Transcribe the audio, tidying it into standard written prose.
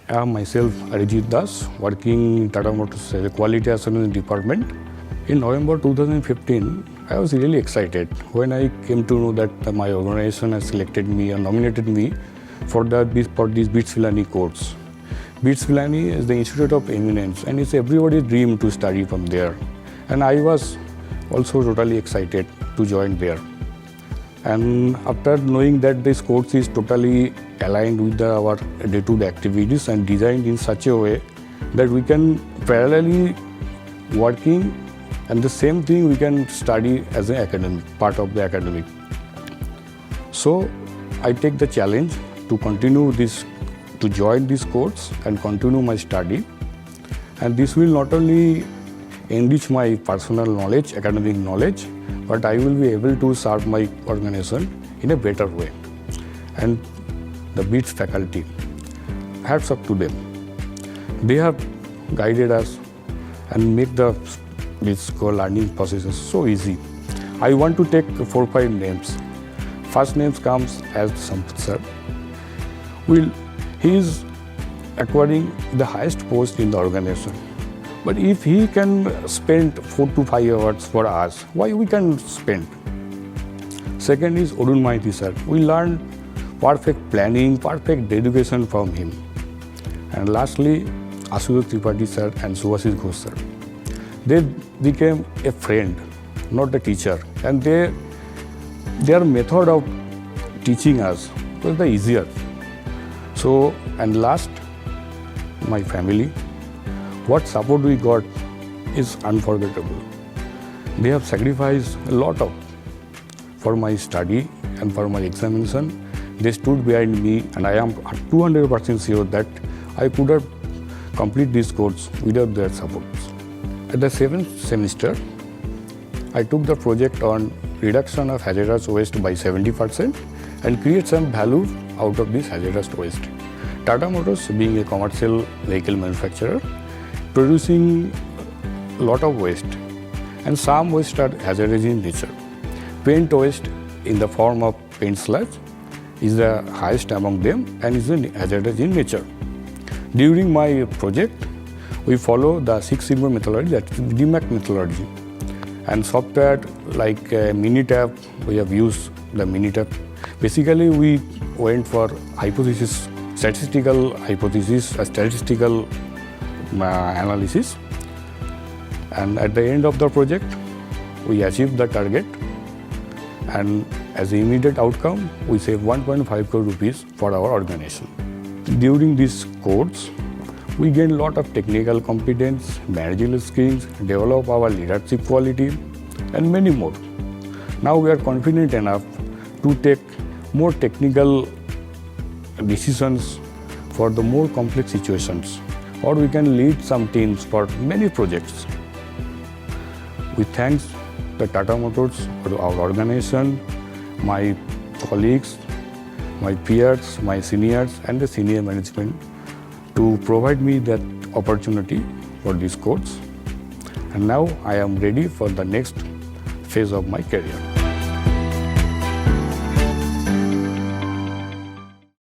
I am myself Arjith, working in Tata Motors as a quality assurance department. In November 2015, I was really excited when I came to know that my organization has selected me or nominated me for these BITS Pilani course. BITS Pilani is the Institute of Eminence, and it's everybody's dream to study from there. And I was also totally excited to join there. And after knowing that this course is totally aligned with our day-to-day activities and designed in such a way that we can parallelly working and the same thing we can study as an academic, part of the academic. So I take the challenge to continue this, to join this course and continue my study. And this will not only enrich my personal knowledge, academic knowledge, but I will be able to serve my organization in a better way. And the BITS faculty, hats off to them. They have guided us and make the BITS learning processes so easy. I want to take 4 or 5 names. First name comes as Sampath sir. He is acquiring the highest post in the organization. But if he can spend 4 to 5 hours for us, why we can spend? Second is Arun Maiti sir. We learned perfect planning, perfect dedication from him. And lastly, Ashutosh Tripathi sir and Subhasis Ghosh sir. They became a friend, not a teacher. And their method of teaching us was the easier. So, and last, my family. What support we got is unforgettable. They have sacrificed a lot for my study and for my examination. They stood behind me, and I am 200% sure that I could have completed this course without their support. At the 7th semester, I took the project on reduction of hazardous waste by 70% and create some value out of this hazardous waste. Tata Motors, being a commercial vehicle manufacturer, producing a lot of waste, and some waste are hazardous in nature. Paint waste in the form of paint sludge is the highest among them and is hazardous in nature. During my project, we follow the 6 Sigma methodology, that is DMAC methodology. And software like Minitab, we have used the Minitab. Basically, we went for statistical analysis. And at the end of the project, we achieved the target. And as an immediate outcome, we saved 1.5 crore rupees for our organization. During this course, we gain a lot of technical competence, managerial skills, develop our leadership quality, and many more. Now we are confident enough to take more technical decisions for the more complex situations, or we can lead some teams for many projects. We thank the Tata Motors, our organization, my colleagues, my peers, my seniors, and the senior management to provide me that opportunity for this course. And now I am ready for the next phase of my career.